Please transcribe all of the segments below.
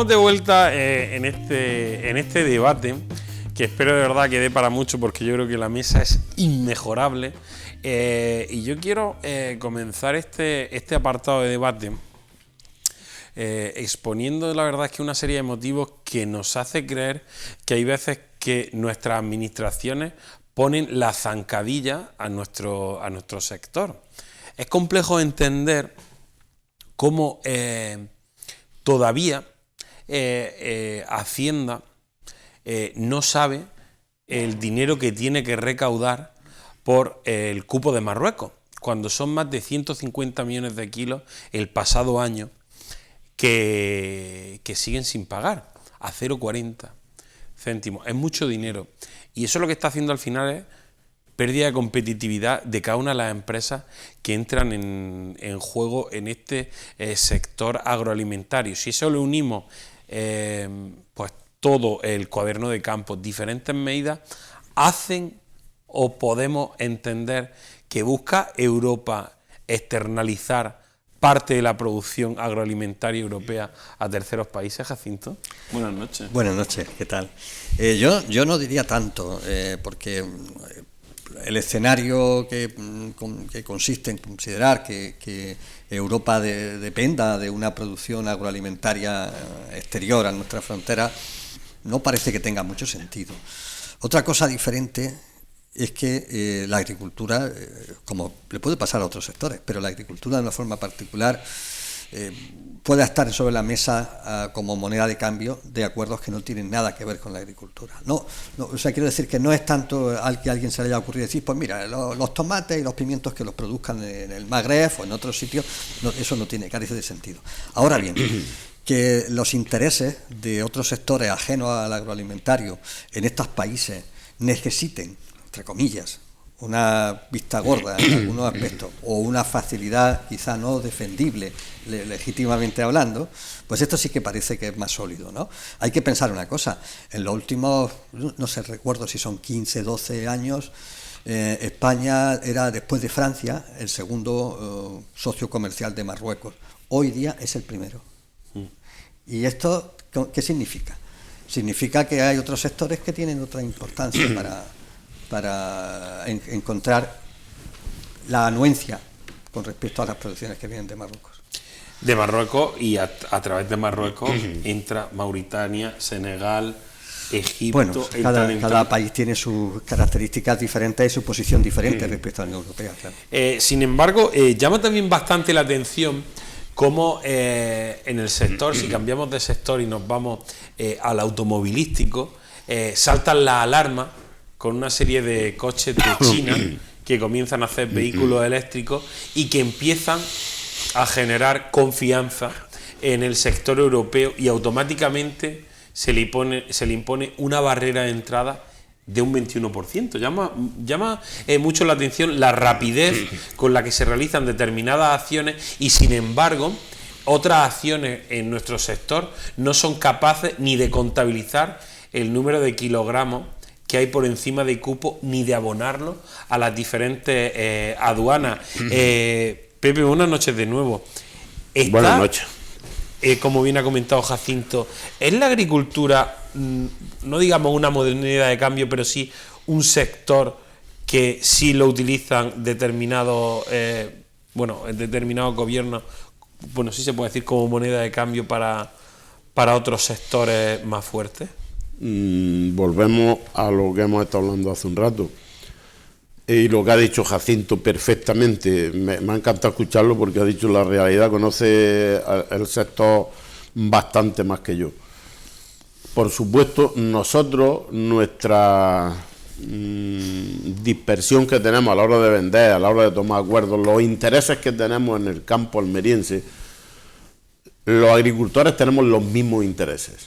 estamos de vuelta en este debate, que espero de verdad que dé para mucho, porque yo creo que la mesa es inmejorable. Y yo quiero comenzar este apartado de debate exponiendo, la verdad es que una serie de motivos que nos hace creer que hay veces que nuestras administraciones ponen la zancadilla a nuestro sector. Es complejo entender cómo todavía Hacienda no sabe el dinero que tiene que recaudar por el cupo de Marruecos, cuando son más de 150 millones de kilos el pasado año que siguen sin pagar, a 0,40 céntimos. Es mucho dinero. Y eso lo que está haciendo al final es pérdida de competitividad de cada una de las empresas que entran en juego en este sector agroalimentario. Si eso le unimos pues todo el cuaderno de campo, diferentes medidas, hacen o podemos entender que busca Europa externalizar parte de la producción agroalimentaria europea a terceros países. Jacinto, buenas noches. Buenas noches, ¿qué tal? Yo no diría tanto, porque el escenario que consiste en considerar que Europa dependa de una producción agroalimentaria exterior a nuestra frontera no parece que tenga mucho sentido. Otra cosa diferente es que la agricultura, como le puede pasar a otros sectores, pero la agricultura de una forma particular puede estar sobre la mesa como moneda de cambio de acuerdos que no tienen nada que ver con la agricultura. O sea, quiero decir que no es tanto que a alguien se le haya ocurrido decir, pues mira, los tomates y los pimientos que los produzcan en el Magreb o en otros sitios, eso no carece de sentido. Ahora bien, que los intereses de otros sectores ajenos al agroalimentario en estos países necesiten, entre comillas, una vista gorda en algunos aspectos o una facilidad quizá no defendible legítimamente hablando, pues esto sí que parece que es más sólido, ¿no? Hay que pensar una cosa, en los últimos, no sé, recuerdo si son 15, 12 años, España era, después de Francia, el segundo socio comercial de Marruecos. Hoy día es el primero. ¿Y esto qué significa? Significa que hay otros sectores que tienen otra importancia para encontrar la anuencia con respecto a las producciones que vienen de Marruecos. De Marruecos, y a través de Marruecos entra Mauritania, Senegal, Egipto. Bueno, cada país tiene sus características diferentes y su posición diferente respecto a la Unión Europea. Claro. Sin embargo, llama también bastante la atención cómo en el sector, si cambiamos de sector y nos vamos al automovilístico, saltan las alarmas con una serie de coches de China que comienzan a hacer vehículos eléctricos y que empiezan a generar confianza en el sector europeo, y automáticamente se le impone una barrera de entrada de un 21%. Llama mucho la atención la rapidez con la que se realizan determinadas acciones, y sin embargo otras acciones en nuestro sector no son capaces ni de contabilizar el número de kilogramos que hay por encima de cupo, ni de abonarlo a las diferentes aduanas. Pepe, buenas noches de nuevo. Buenas noches. Como bien ha comentado Jacinto, ¿es la agricultura, no digamos una moneda de cambio, pero sí un sector que sí lo utilizan determinados gobiernos, bueno, sí se puede decir como moneda de cambio para otros sectores más fuertes? Volvemos a lo que hemos estado hablando hace un rato, y lo que ha dicho Jacinto perfectamente. Me ha encantado escucharlo, porque ha dicho la realidad, conoce el sector bastante más que yo. Por supuesto, nosotros, nuestra dispersión que tenemos a la hora de vender, a la hora de tomar acuerdos, los intereses que tenemos en el campo almeriense, los agricultores tenemos los mismos intereses,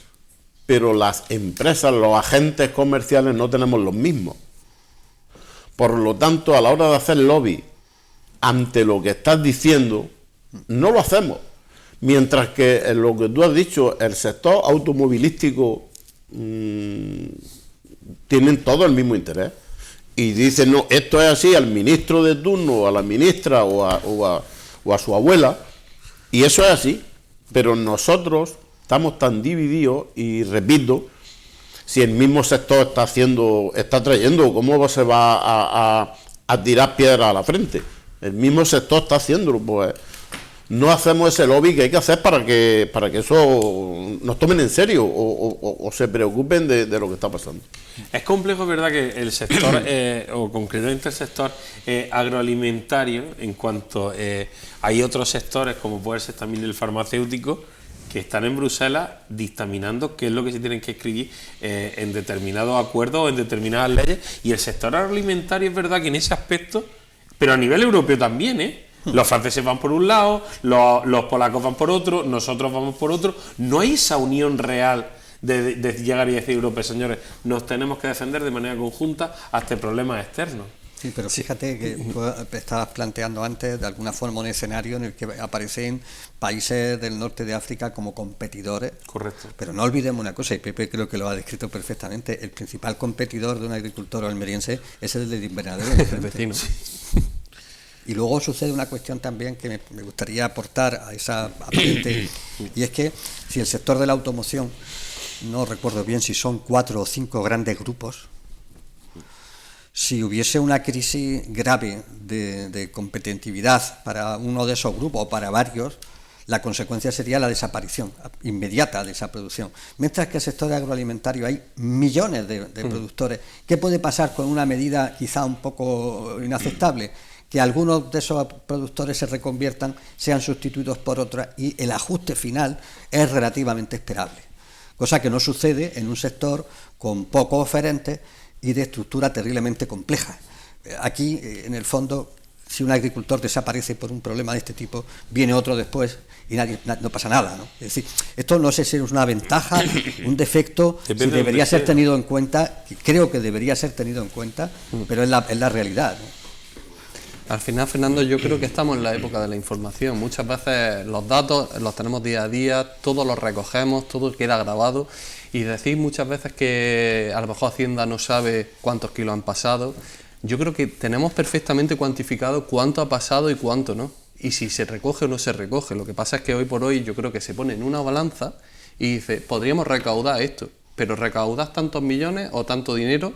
pero las empresas, los agentes comerciales no tenemos los mismos. Por lo tanto, a la hora de hacer lobby ante lo que estás diciendo, no lo hacemos. Mientras que en lo que tú has dicho, el sector automovilístico tienen todo el mismo interés. Y dicen, no, esto es así, al ministro de turno, o a la ministra, o a su abuela, y eso es así. Pero nosotros estamos tan divididos y repito, si el mismo sector está trayendo, ¿cómo se va a tirar piedra a la frente? El mismo sector está haciéndolo, pues no hacemos ese lobby que hay que hacer para que eso nos tomen en serio o se preocupen de lo que está pasando. Es complejo, es verdad, que el sector, o concretamente el sector agroalimentario, en cuanto hay otros sectores, como puede ser también el farmacéutico, que están en Bruselas dictaminando qué es lo que se tienen que escribir en determinados acuerdos o en determinadas leyes, y el sector agroalimentario es verdad que en ese aspecto, pero a nivel europeo también, los franceses van por un lado, los polacos van por otro, nosotros vamos por otro. No hay esa unión real de llegar y decir, Europa, señores, nos tenemos que defender de manera conjunta ante problemas externos. Sí, pero fíjate que tú estabas planteando antes de alguna forma un escenario en el que aparecen países del norte de África como competidores. Correcto. Pero no olvidemos una cosa, y Pepe creo que lo ha descrito perfectamente: el principal competidor de un agricultor almeriense es el del invernadero. El vecino. Y luego sucede una cuestión también que me gustaría aportar a esa apunte, y es que si el sector de la automoción, no recuerdo bien si son 4 o 5 grandes grupos, si hubiese una crisis grave de competitividad para uno de esos grupos o para varios, la consecuencia sería la desaparición inmediata de esa producción. Mientras que en el sector agroalimentario hay millones de productores. ¿Qué puede pasar con una medida quizá un poco inaceptable? Que algunos de esos productores se reconviertan, sean sustituidos por otros, y el ajuste final es relativamente esperable. Cosa que no sucede en un sector con pocos oferentes y de estructura terriblemente compleja. Aquí, en el fondo, si un agricultor desaparece por un problema de este tipo, viene otro después y no pasa nada, ¿no? Es decir, esto no sé si es una ventaja, un defecto, si debería ser tenido en cuenta, creo que debería ser tenido en cuenta, pero es la realidad, ¿no? Al final, Fernando, yo creo que estamos en la época de la información. Muchas veces los datos los tenemos día a día, todos los recogemos, todo queda grabado, y decir muchas veces que a lo mejor Hacienda no sabe cuántos kilos han pasado. Yo creo que tenemos perfectamente cuantificado cuánto ha pasado y cuánto no, y si se recoge o no se recoge. Lo que pasa es que hoy por hoy yo creo que se pone en una balanza y dice, podríamos recaudar esto, pero recaudar tantos millones o tanto dinero,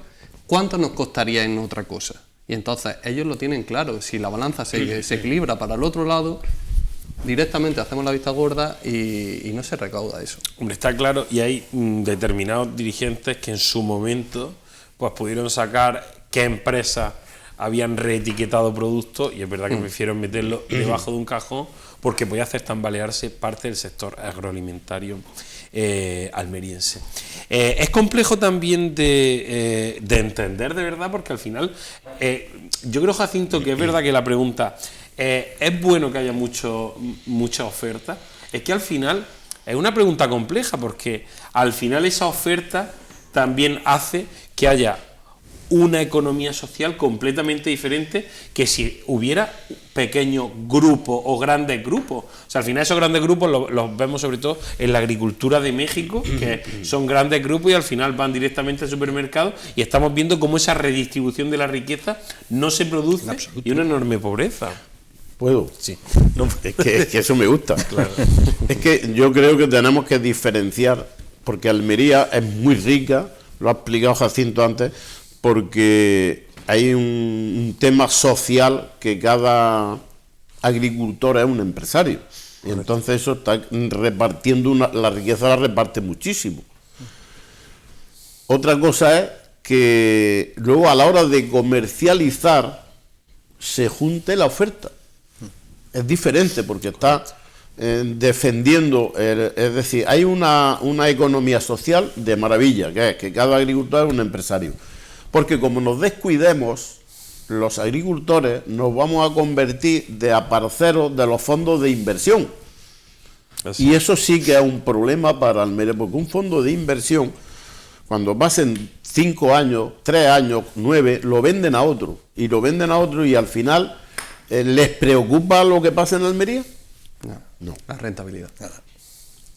¿cuánto nos costaría en otra cosa? Y entonces ellos lo tienen claro. Si la balanza se equilibra para el otro lado, directamente hacemos la vista gorda y no se recauda eso. Hombre, está claro, y hay determinados dirigentes que en su momento pues pudieron sacar qué empresas habían reetiquetado productos, y es verdad que prefiero meterlo debajo de un cajón porque podía hacer tambalearse parte del sector agroalimentario almeriense. Es complejo también de entender, de verdad, porque al final yo creo, Jacinto, que es verdad que la pregunta es bueno que haya mucha oferta, es que al final es una pregunta compleja, porque al final esa oferta también hace que haya una economía social completamente diferente que si hubiera pequeños grupos o grandes grupos. O sea, al final esos grandes grupos los vemos sobre todo en la agricultura de México, que son grandes grupos y al final van directamente al supermercado, y estamos viendo cómo esa redistribución de la riqueza no se produce y una enorme pobreza. ¿Puedo? Sí. No, es que eso me gusta. Claro. Es que yo creo que tenemos que diferenciar, porque Almería es muy rica, lo ha explicado Jacinto antes, porque hay un tema social, que cada agricultor es un empresario, y entonces eso está repartiendo la riqueza, la reparte muchísimo. Otra cosa es que luego a la hora de comercializar se junte la oferta. Es diferente, porque está defendiendo, es decir, hay una economía social de maravilla, que es que cada agricultor es un empresario. Porque como nos descuidemos, los agricultores nos vamos a convertir de aparceros de los fondos de inversión. Así. Y eso sí que es un problema para Almería, porque un fondo de inversión, cuando pasen 5 años, 3 años, 9, lo venden a otro. Y lo venden a otro y al final, ¿les preocupa lo que pasa en Almería? No. La rentabilidad. Nada.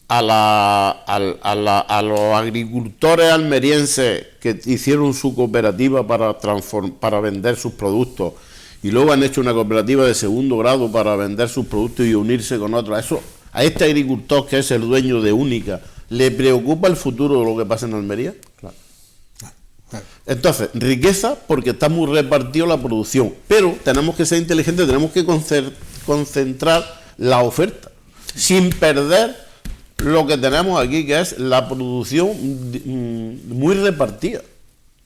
A los agricultores almerienses que hicieron su cooperativa para vender sus productos, y luego han hecho una cooperativa de segundo grado para vender sus productos y unirse con otros, eso a este agricultor que es el dueño de Única, ¿le preocupa el futuro de lo que pasa en Almería? Claro. Entonces, riqueza porque está muy repartido la producción, pero tenemos que ser inteligentes, tenemos que concentrar la oferta, sin perder lo que tenemos aquí, que es la producción muy repartida.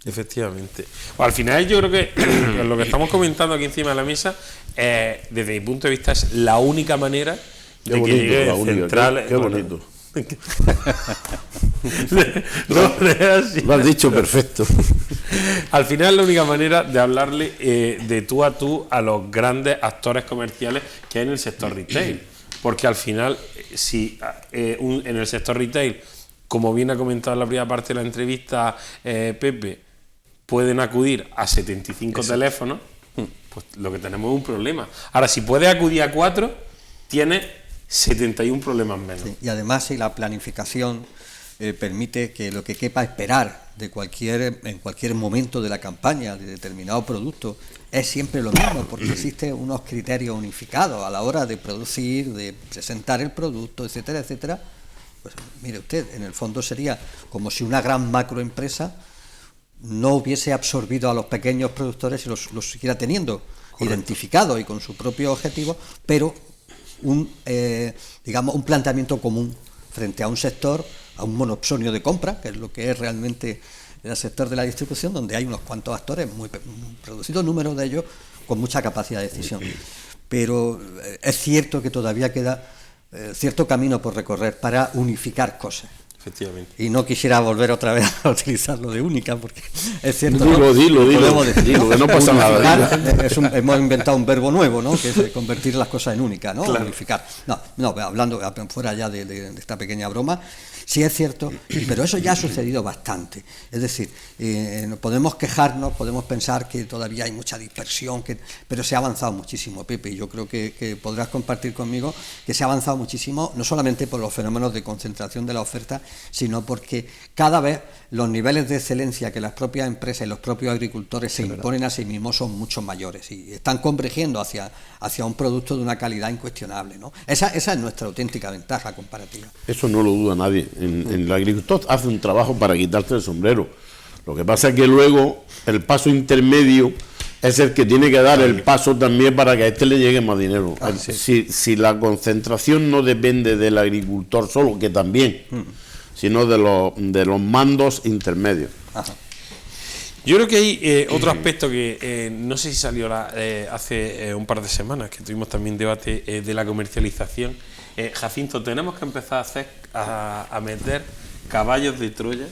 Efectivamente. Pues al final yo creo que lo que estamos comentando aquí encima de la mesa, desde mi punto de vista, es la única manera Qué de bonito, que llegue la única, central. qué bonito. No, es así. Lo has dicho perfecto. Al final la única manera de hablarle de tú a tú a los grandes actores comerciales que hay en el sector retail. Porque al final, si en el sector retail, como bien ha comentado en la primera parte de la entrevista Pepe, pueden acudir a 75 teléfonos, pues lo que tenemos es un problema. Ahora, si puedes acudir a 4, tienes 71 problemas menos. Sí, y además, si la planificación permite que lo que quepa esperar en cualquier momento de la campaña de determinado producto es siempre lo mismo, porque existen unos criterios unificados a la hora de producir, de presentar el producto, etcétera, etcétera. Pues mire usted, en el fondo sería como si una gran macroempresa no hubiese absorbido a los pequeños productores y los siguiera teniendo identificados y con su propio objetivo, pero un planteamiento común frente a un sector, a un monopsonio de compra, que es lo que es realmente el sector de la distribución, donde hay unos cuantos actores, muy reducido número de ellos, con mucha capacidad de decisión. Pero es cierto que todavía queda cierto camino por recorrer para unificar cosas. Efectivamente. Y no quisiera volver otra vez a utilizar lo de única, porque es cierto. Dilo, podemos decir, que no pasa nada. Hemos inventado un verbo nuevo, ¿no? Que es convertir las cosas en única, ¿no? Claro. Unificar. No, hablando fuera ya de esta pequeña broma, sí es cierto, pero eso ya ha sucedido bastante. Es decir, podemos quejarnos, podemos pensar que todavía hay mucha dispersión, pero se ha avanzado muchísimo, Pepe, y yo creo que podrás compartir conmigo que se ha avanzado muchísimo, no solamente por los fenómenos de concentración de la oferta, sino porque cada vez los niveles de excelencia que las propias empresas y los propios agricultores se imponen a sí mismos son mucho mayores y están convergiendo hacia un producto de una calidad incuestionable, ¿no? Esa es nuestra auténtica ventaja comparativa. Eso no lo duda nadie. El agricultor hace un trabajo para quitarte el sombrero. Lo que pasa es que luego el paso intermedio es el que tiene que dar el paso también para que a este le llegue más dinero. Si la concentración no depende del agricultor solo, que también, sino de los mandos intermedios. Ajá. Yo creo que hay otro aspecto que no sé si salió hace un par de semanas, que tuvimos también debate de la comercialización. Jacinto, tenemos que empezar a meter caballos de Troya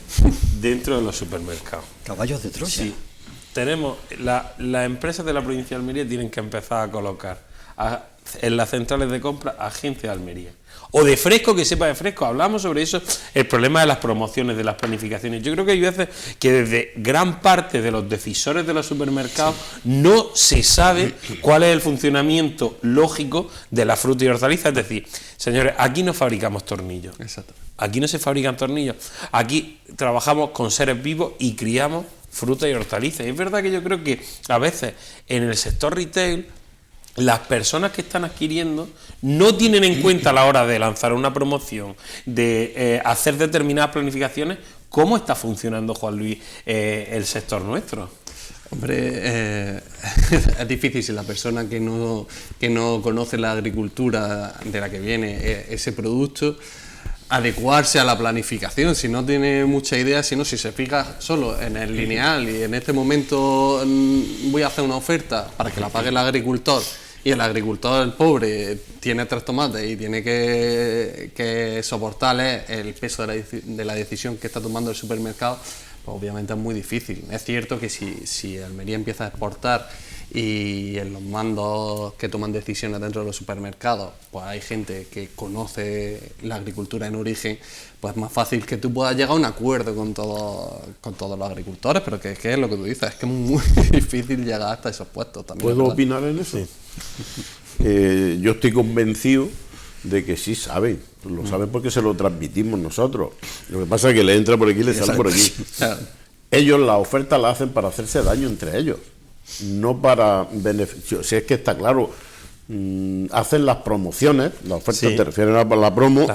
dentro de los supermercados. ¿Caballos de Troya? Sí. Tenemos, las empresas de la provincia de Almería tienen que empezar a colocar en las centrales de compra agencias de Almería. O de fresco, que sepa de fresco. Hablamos sobre eso, el problema de las promociones, de las planificaciones. Yo creo que hay veces que desde gran parte de los decisores de los supermercados no se sabe cuál es el funcionamiento lógico de la fruta y hortalizas. Es decir, señores, aquí no fabricamos tornillos. Exacto. Aquí no se fabrican tornillos. Aquí trabajamos con seres vivos y criamos fruta y hortalizas. Y es verdad que yo creo que a veces en el sector retail las personas que están adquiriendo no tienen en cuenta a la hora de lanzar una promoción, de hacer determinadas planificaciones, cómo está funcionando, Juan Luis, el sector nuestro. Hombre, es difícil si la persona que no conoce la agricultura de la que viene ese producto, adecuarse a la planificación, si no tiene mucha idea, si se fija solo en el lineal y en este momento voy a hacer una oferta para que la pague el agricultor, y el agricultor, el pobre, tiene 3 tomates y tiene que soportarle el peso de la decisión que está tomando el supermercado, pues obviamente es muy difícil. Es cierto que si Almería empieza a exportar y en los mandos que toman decisiones dentro de los supermercados, pues hay gente que conoce la agricultura en origen, pues es más fácil que tú puedas llegar a un acuerdo con todos los agricultores, pero que es lo que tú dices, es que es muy difícil llegar hasta esos puestos también. ¿Puedo opinar en eso? Sí. Yo estoy convencido de que sí saben, lo saben porque se lo transmitimos nosotros. Lo que pasa es que le entra por aquí y le sale por aquí. Ellos la oferta la hacen para hacerse daño entre ellos, no para beneficio. Si es que está claro, hacen las promociones, las ofertas Sí. te refieren a la promo,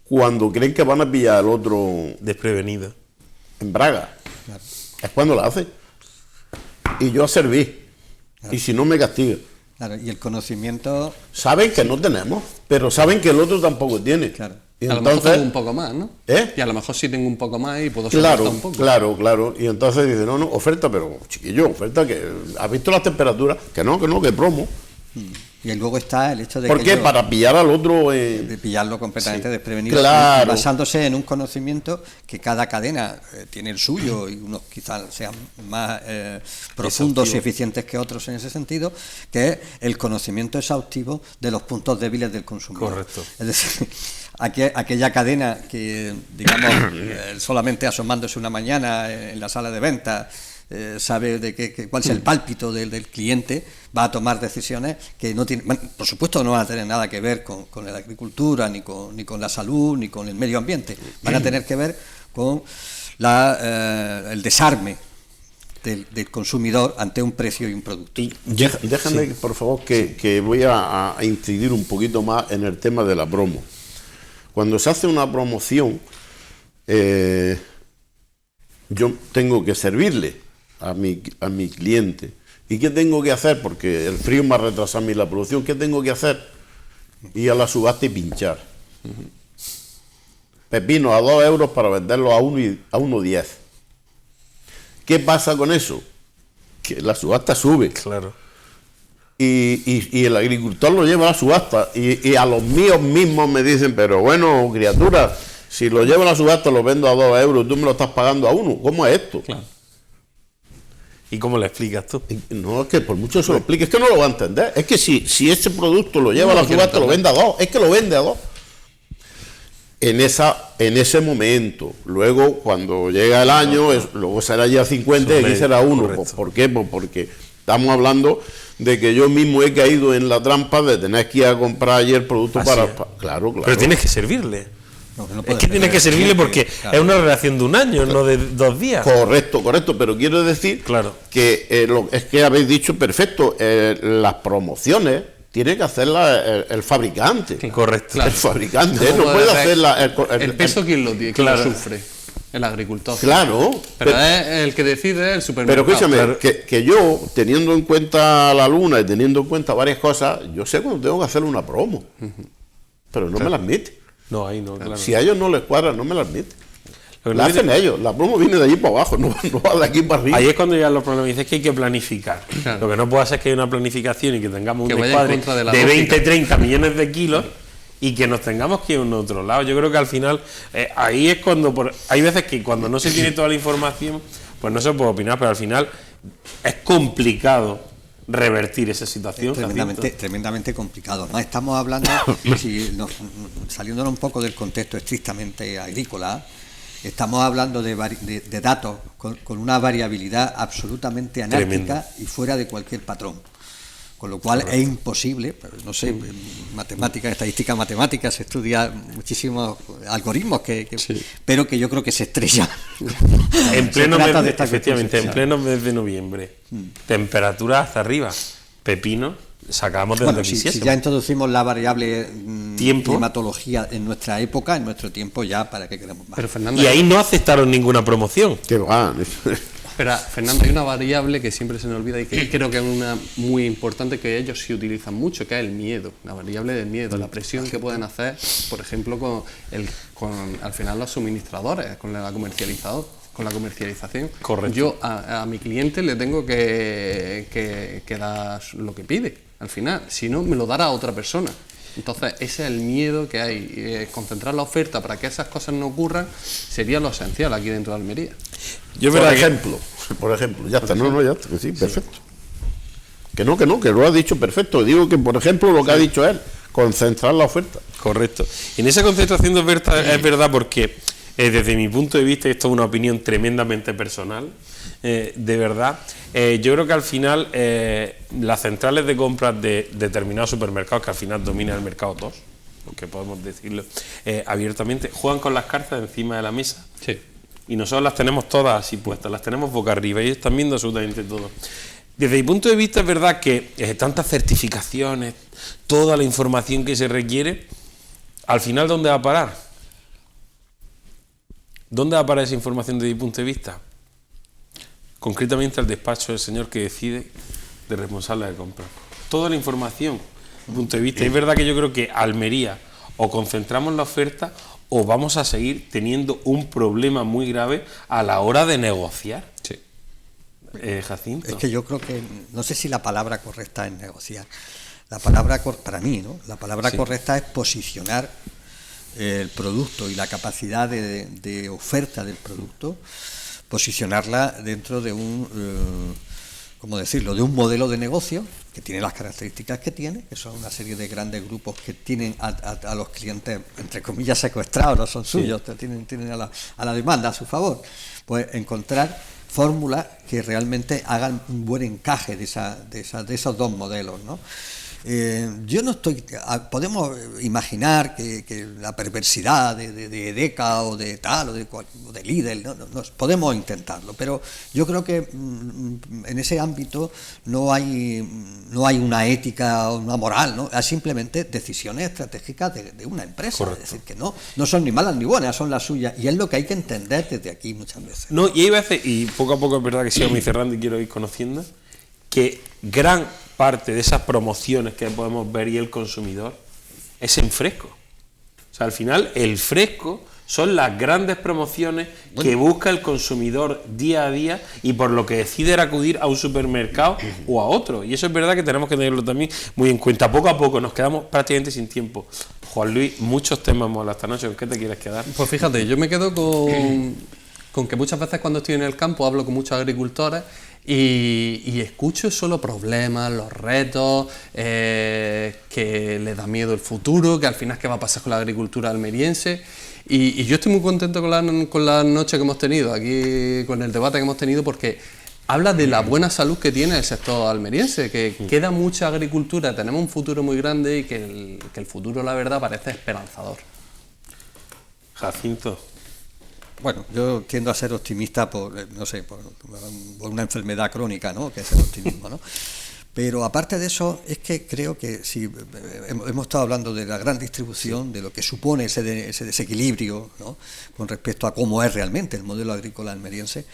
cuando creen que van a pillar al otro Desprevenido. en braga. Es cuando la hacen. Y yo a servir. Y si no me castiga. Claro, y el conocimiento, Saben que no tenemos, pero saben que el otro tampoco tiene. Claro. Y A lo mejor entonces, tengo un poco más, ¿no? ¿Eh? Y a lo mejor sí tengo un poco más y puedo soltar claro, un poco. claro. Y entonces dice, no, oferta, pero chiquillo, oferta que... ¿Has visto las temperaturas? Que no, que promo. y luego está el hecho de ¿Por que qué? ellos- Para pillar al otro... de pillarlo completamente desprevenido, Claro. y basándose en un conocimiento que cada cadena tiene el suyo, y unos quizás sean más profundos y eficientes que otros en ese sentido, que es el conocimiento exhaustivo de los puntos débiles del consumidor. Correcto. Es decir, aquella cadena que, digamos, solamente asomándose una mañana en la sala de venta, sabe de cuál es el pálpito del cliente, va a tomar decisiones que no tienen, bueno, por supuesto no van a tener nada que ver con la agricultura, ni con la salud, ni con el medio ambiente, van a tener que ver con el desarme del consumidor ante un precio y un producto. Déjame, por favor, que voy a incidir un poquito más en el tema de la promo. Cuando se hace una promoción, yo tengo que servirle a mi cliente. ¿Y qué tengo que hacer? Porque el frío me ha retrasado a mí la producción. ¿Qué tengo que hacer? Ir a la subasta y pinchar. Pepino a 2 euros para venderlo a 1,10. ¿Qué pasa con eso? Que la subasta sube. Claro. Y el agricultor lo lleva a la subasta. Y a los míos mismos me dicen, pero bueno, criatura, si lo llevo a la subasta lo vendo a 2 euros, tú me lo estás pagando a 1. ¿Cómo es esto? Claro. ¿Y cómo le explicas tú? No, es que por mucho se lo explique, es que no lo va a entender. Es que si ese producto lo lleva a la subasta, lo vende a 2. Es que lo vende a 2. En ese momento, luego cuando llega el año, luego será ya 50 y aquí será 1. Correcto. ¿Por qué? Pues porque estamos hablando de que yo mismo he caído en la trampa de tener que ir a comprar ayer producto Así para... es. Claro. Pero tienes que servirle. No Es puede que ser. tienes que servirle porque Claro. es una relación de un año, no de 2 días. Correcto, pero quiero decir Claro. que es que habéis dicho perfecto, las promociones tiene que hacerlas el fabricante. Correcto. El fabricante, No no puede puede hacer- hacerla... El peso, ¿quién lo tiene? ¿Quién Claro. lo sufre? El agricultor. Claro, Pero es el que decide el pero supermercado. escúchame, Claro. que yo, teniendo en cuenta la luna y teniendo en cuenta varias cosas, yo sé cuando tengo que hacer una promo, pero no me la admite. No, ahí no, claro. Si a ellos no les cuadra, no me la admite. Lo que La no hacen tiene- ellos, la promo viene de allí para abajo, no va de aquí para arriba. Ahí es cuando llegan los problemas. Dices que hay que planificar. Claro. Lo que no puede ser es que haya una planificación y que tengamos Que un vaya en descuadre contra de la de lógica. 20, 30 millones de kilos y que nos tengamos que ir a un otro lado. Yo creo que al final, ahí es cuando... hay veces que cuando no se tiene toda la información, pues no se puede opinar, pero al final es complicado revertir esa situación. Jacinto. Tremendamente complicado, ¿no? Estamos hablando, saliéndonos un poco del contexto estrictamente agrícola, estamos hablando de datos con una variabilidad absolutamente anárquica y fuera de cualquier patrón. Con lo cual es imposible, no sé, en matemáticas, estadística matemática, se estudia muchísimos algoritmos pero que yo creo que se estrellan. En pleno Se trata mes de de, esta efectivamente, en cuestión. pleno mes de noviembre, temperatura hasta arriba, pepino, sacábamos de Bueno, donde si quisiésemos. ya introducimos la variable Tiempo. climatología en nuestra época, en nuestro tiempo, ya para qué queremos más. Pero Fernando, Y ahí no aceptaron ninguna promoción. Que va. Fernando, hay una variable que siempre se nos olvida y que creo que es una muy importante que ellos sí utilizan mucho, que es el miedo, la variable del miedo, la presión que pueden hacer, por ejemplo, con al final los suministradores, con la comercialización. Correcto. Yo a mi cliente le tengo que dar lo que pide, al final, si no me lo dará a otra persona. Entonces, ese es el miedo que hay. Concentrar la oferta para que esas cosas no ocurran sería lo esencial aquí dentro de Almería. Yo Por verdad que- ejemplo, ya está, ya está, sí, perfecto. Que lo ha dicho perfecto. Digo que, por ejemplo, lo que ha dicho él, concentrar la oferta. Correcto. En esa concentración de oferta es verdad porque desde mi punto de vista, y esto es una opinión tremendamente personal, de verdad, yo creo que al final las centrales de compras de determinados supermercados, que al final dominan el mercado 2, porque podemos decirlo abiertamente, juegan con las cartas encima de la mesa. Sí. Y nosotros las tenemos todas así puestas, las tenemos boca arriba y ellos están viendo absolutamente todo. Desde mi punto de vista es verdad que tantas certificaciones, toda la información que se requiere, al final ¿dónde va a parar? ¿Dónde va a parar esa información desde mi punto de vista? Concretamente al despacho del señor que decide de responsable de compra. Toda la información desde mi punto de vista. Es verdad que yo creo que Almería o concentramos la oferta o vamos a seguir teniendo un problema muy grave a la hora de negociar. Sí. Jacinto. Es que yo creo que, no sé si la palabra correcta es negociar. La palabra, para mí, ¿no? La palabra correcta es posicionar el producto y la capacidad de oferta del producto, posicionarla dentro de un, ¿cómo decirlo?, de un modelo de negocio que tiene las características que tiene, que son una serie de grandes grupos que tienen a los clientes, entre comillas, secuestrados, no son suyos, tienen a la demanda a su favor. Pues encontrar fórmulas que realmente hagan un buen encaje de esos dos modelos, ¿no? Yo no estoy. Podemos imaginar que la perversidad de EDECA o de tal o de Lidl, no, podemos intentarlo, pero yo creo que en ese ámbito no hay una ética o una moral, ¿no? Hay simplemente decisiones estratégicas de una empresa. Correcto. Es decir, que no son ni malas ni buenas, son las suyas, y es lo que hay que entender desde aquí muchas veces. No, y hay veces, y poco a poco es verdad que sigo muy cerrando y quiero ir conociendo, que gran parte de esas promociones que podemos ver y el consumidor es en fresco. O sea, al final el fresco son las grandes promociones que busca el consumidor día a día y por lo que decide acudir a un supermercado o a otro. Y eso es verdad que tenemos que tenerlo también muy en cuenta. Poco a poco nos quedamos prácticamente sin tiempo. Juan Luis, muchos temas hemos hablado esta noche. ¿Con qué te quieres quedar? Pues fíjate, yo me quedo con que muchas veces cuando estoy en el campo hablo con muchos agricultores y escucho solo problemas, los retos, que les da miedo el futuro, que al final qué va a pasar con la agricultura almeriense. Y yo estoy muy contento con la noche que hemos tenido aquí, con el debate que hemos tenido, porque habla de la buena salud que tiene el sector almeriense, que queda mucha agricultura, tenemos un futuro muy grande y que el futuro, la verdad, parece esperanzador. Jacinto. Bueno, yo tiendo a ser optimista por una enfermedad crónica, ¿no?, que es el optimismo, ¿no? Pero aparte de eso, es que creo que si hemos estado hablando de la gran distribución, de lo que supone ese desequilibrio, ¿no?, con respecto a cómo es realmente el modelo agrícola almeriense,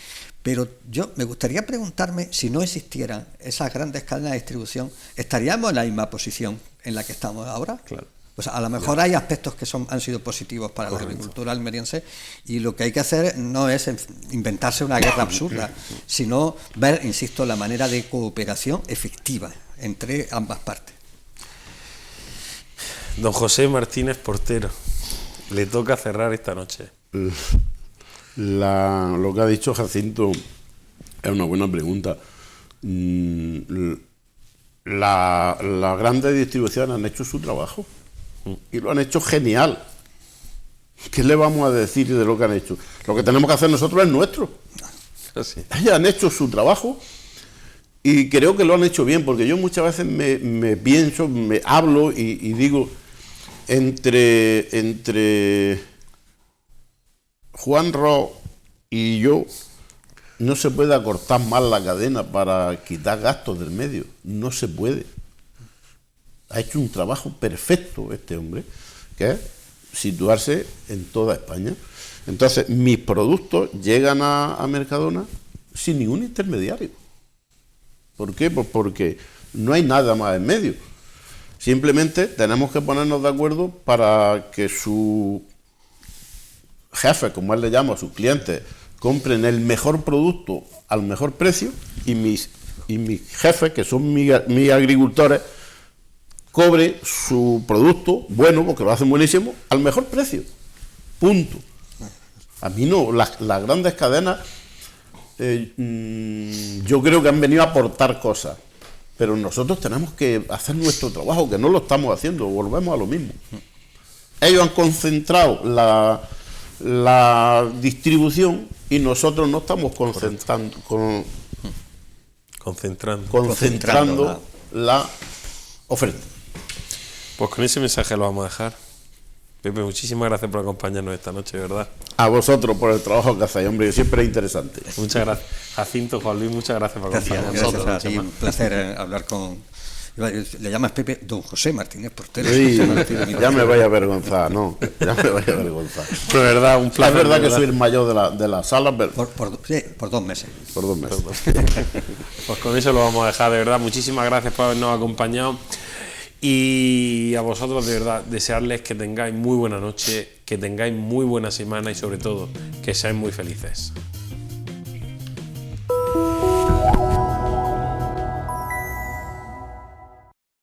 pero yo me gustaría preguntarme si no existieran esas grandes cadenas de distribución, ¿estaríamos en la misma posición en la que estamos ahora? Claro. Pues a lo mejor hay aspectos que han sido positivos para la agricultura almeriense, y lo que hay que hacer no es inventarse una guerra absurda, sino ver, insisto, la manera de cooperación efectiva entre ambas partes. Don José Martínez Portero, le toca cerrar esta noche. Lo que ha dicho Jacinto es una buena pregunta. Las grandes distribuciones han hecho su trabajo y lo han hecho genial. ¿Qué le vamos a decir de lo que han hecho? Lo que tenemos que hacer nosotros es nuestro. Así. Ellos han hecho su trabajo y creo que lo han hecho bien, porque yo muchas veces me pienso, me hablo y digo, entre Juan Ro y yo no se puede acortar más la cadena para quitar gastos del medio, no se puede. Ha hecho un trabajo perfecto este hombre, que es situarse en toda España. Entonces, mis productos llegan a Mercadona sin ningún intermediario. ¿Por qué? Pues porque no hay nada más en medio. Simplemente tenemos que ponernos de acuerdo para que su jefe, como él le llama, a sus clientes, compren el mejor producto al mejor precio, y mis jefes, que son mis agricultores, cobre su producto bueno, porque lo hacen buenísimo, al mejor precio. Punto. A mí no, las grandes cadenas yo creo que han venido a aportar cosas, pero nosotros tenemos que hacer nuestro trabajo, que no lo estamos haciendo, volvemos a lo mismo. Ellos han concentrado la distribución y nosotros no estamos concentrando la oferta. Pues con ese mensaje lo vamos a dejar. Pepe, muchísimas gracias por acompañarnos esta noche, ¿verdad? A vosotros por el trabajo que hacéis, hombre, que siempre es interesante. Muchas gracias. Jacinto, Juan Luis, muchas gracias por acompañarnos. Gracias a ti, un placer hablar con... Le llamas Pepe Don José Martínez Portero. Sí, José Martínez ya me voy a avergonzar, ¿no? Ya me voy a avergonzar. De verdad, un placer. Es verdad que de soy el mayor de la sala, pero Sí, por 2 meses. por 2 meses. Pues con eso lo vamos a dejar, de verdad. Muchísimas gracias por habernos acompañado. Y a vosotros, de verdad, desearles que tengáis muy buena noche, que tengáis muy buena semana y sobre todo, que seáis muy felices.